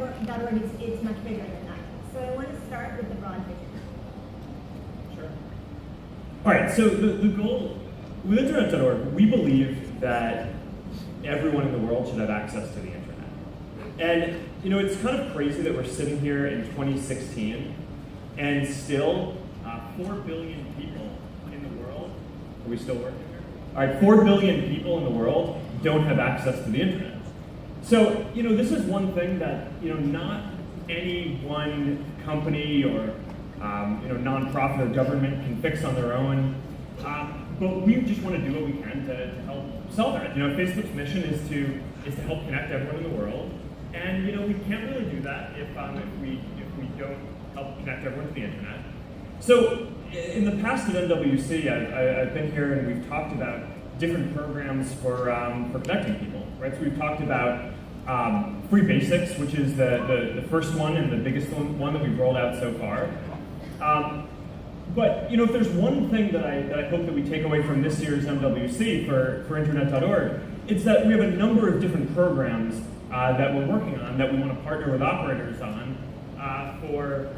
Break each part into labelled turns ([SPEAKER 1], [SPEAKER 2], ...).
[SPEAKER 1] internet.org is much bigger than that. So I want to start with the broad vision.
[SPEAKER 2] Sure. All right, so the goal with internet.org, we believe that everyone in the world should have access to the internet. And it's kind of crazy that we're sitting here in 2016 and still 4 billion people in the world, are we still working here? All right, 4 billion people in the world don't have access to the internet. So, this is one thing that, not any one company or, nonprofit or government can fix on their own. But we just want to do what we can to help solve that. Facebook's mission is to help connect everyone in the world. And, we can't really do that if we don't help connect everyone to the internet. So, in the past at MWC, I've been here and we've talked about different programs for connecting people, right? So we've talked about Free Basics, which is the first one and the biggest one that we've rolled out so far. But if there's one thing that I hope that we take away from this year's MWC for Internet.org, it's that we have a number of different programs that we're working on that we want to partner with operators on for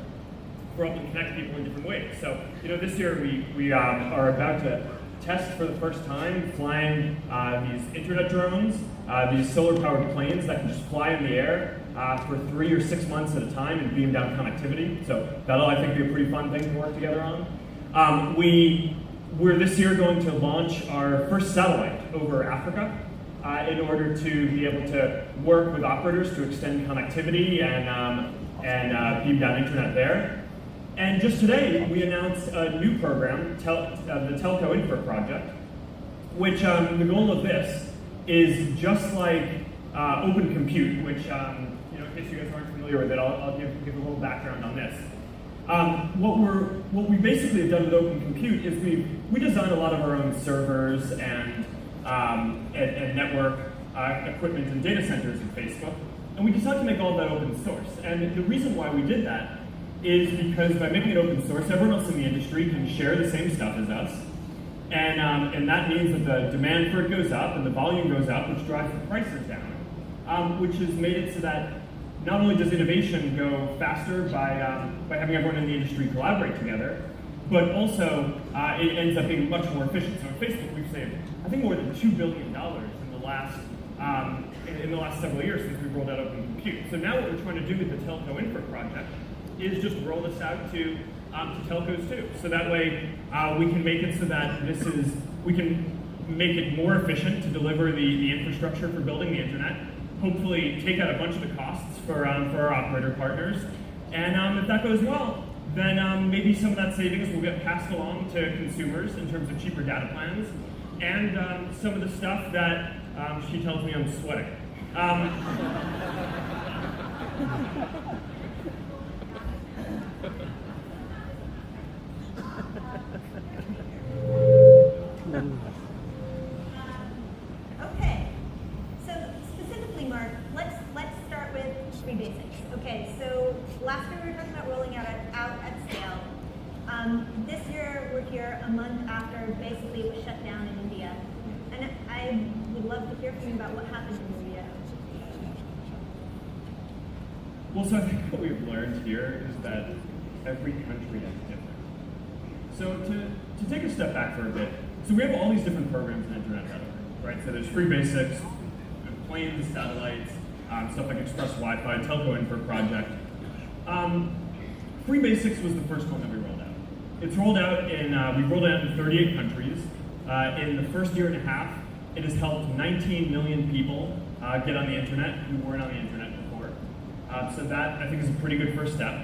[SPEAKER 2] helping connect people in different ways. So this year we are about to test for the first time flying these internet drones, these solar-powered planes that can just fly in the air for 3 or 6 months at a time and beam down connectivity. So that'll, I think, be a pretty fun thing to work together on. We're this year going to launch our first satellite over Africa in order to be able to work with operators to extend connectivity and beam down internet there. And just today, we announced a new program, the Telco Infra Project, which the goal of this is just like Open Compute, which, in case you guys aren't familiar with it, I'll give a little background on this. What we basically have done with Open Compute is we design a lot of our own servers and network equipment and data centers in Facebook, and we decided to make all of that open source. And the reason why we did that is because by making it open source, everyone else in the industry can share the same stuff as us. And that means that the demand for it goes up and the volume goes up, which drives the prices down, which has made it so that not only does innovation go faster by having everyone in the industry collaborate together, but also it ends up being much more efficient. So at Facebook, we've saved, I think, more than $2 billion in the last several years since we rolled out Open Compute. So now what we're trying to do with the Telco Infra Project is just roll this out to telcos too. So that way we can make it so that we can make it more efficient to deliver the infrastructure for building the internet, hopefully take out a bunch of the costs for our operator partners, and if that goes well, then maybe some of that savings will get passed along to consumers in terms of cheaper data plans, and some of the stuff that she tells me I'm sweating.
[SPEAKER 1] Okay, so specifically, Mark, let's start with Free Basics. Okay, so last year we were talking about rolling out at scale. This year we're here a month after basically it was shut down in India, and I would love to hear from you about what happened in India.
[SPEAKER 2] Well, so I think what we've learned here is that every country is different. So to take a step back for a bit, so we have all these different programs in Internet.org, right? So there's Free Basics, planes, satellites, stuff like Express Wi-Fi, Telco Infra Project. Free Basics was the first one that we rolled out. It's rolled out we rolled it out in 38 countries. In the first year and a half, it has helped 19 million people get on the internet who weren't on the internet before. So that, I think, is a pretty good first step.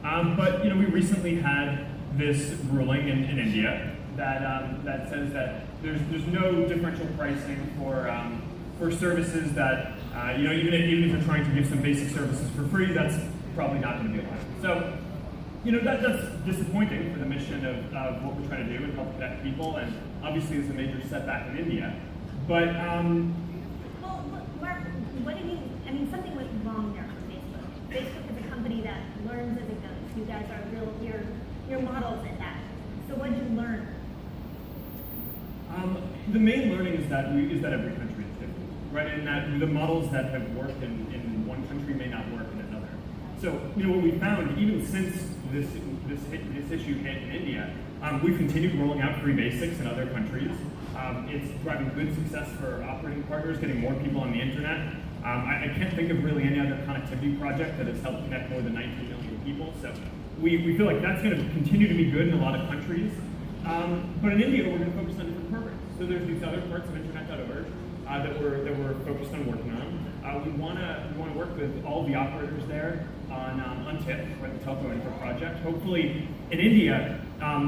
[SPEAKER 2] But we recently had this ruling in India that says that there's no differential pricing for services that even if you're trying to give some basic services for free, that's probably not going to be allowed. So that's disappointing for the mission of what we're trying to do and help connect people, and obviously it's a major setback in India. But
[SPEAKER 1] well, Mark, something went wrong there on Facebook. Facebook is a company that learns as it goes. You guys are you're models at that. So what did you learn?
[SPEAKER 2] The main learning is that every country is different, right? And that the models that have worked in one country may not work in another So, what we found, even since this issue hit in India, we've continued rolling out free basics in other countries. It's driving good success for operating partners, getting more people on the internet. I can't think of really any other connectivity project that has helped connect more than 19 million people. So we feel like that's going to continue to be good in a lot of countries. But in India, we're going to focus on different programs. So there's these other parts of internet.org that we're focused on working on. We want to work with all the operators there on TIP, or the Telco Infra project. Hopefully, in India,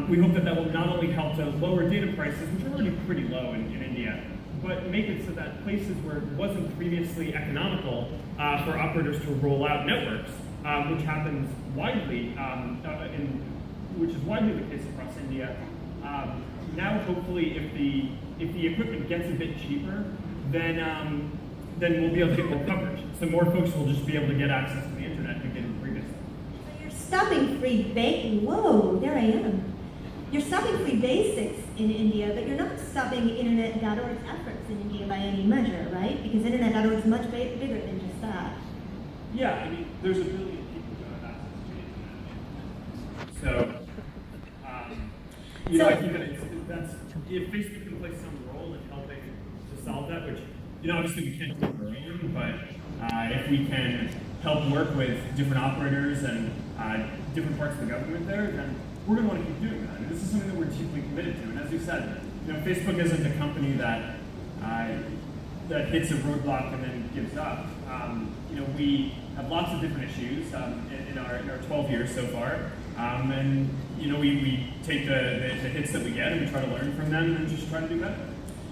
[SPEAKER 2] we hope that will not only help to lower data prices, which are already pretty low in India, but make it so that places where it wasn't previously economical for operators to roll out networks, which happens widely, which is widely the case across India. Now, hopefully, if the equipment gets a bit cheaper, then we'll be able to get more coverage. So more folks will just be able to get access to the internet than getting previously.
[SPEAKER 1] So you're stopping whoa, there I am. You're stopping free basics in India, but you're not stopping Internet.org's efforts in India by any measure, right? Because Internet.org is much bigger than just that.
[SPEAKER 2] Yeah, I mean, there's a billion people who have access to the internet. So, I think that if Facebook can play some role in helping to solve that, which, obviously we can't do it on our own, but if we can help work with different operators and different parts of the government there, then we're going to want to keep doing that. And this is something that we're deeply committed to. And as you said, Facebook isn't a company that hits a roadblock and then gives up. We have lots of different issues in our 12 years so far. And we take the hits that we get and we try to learn from them and just try to do better.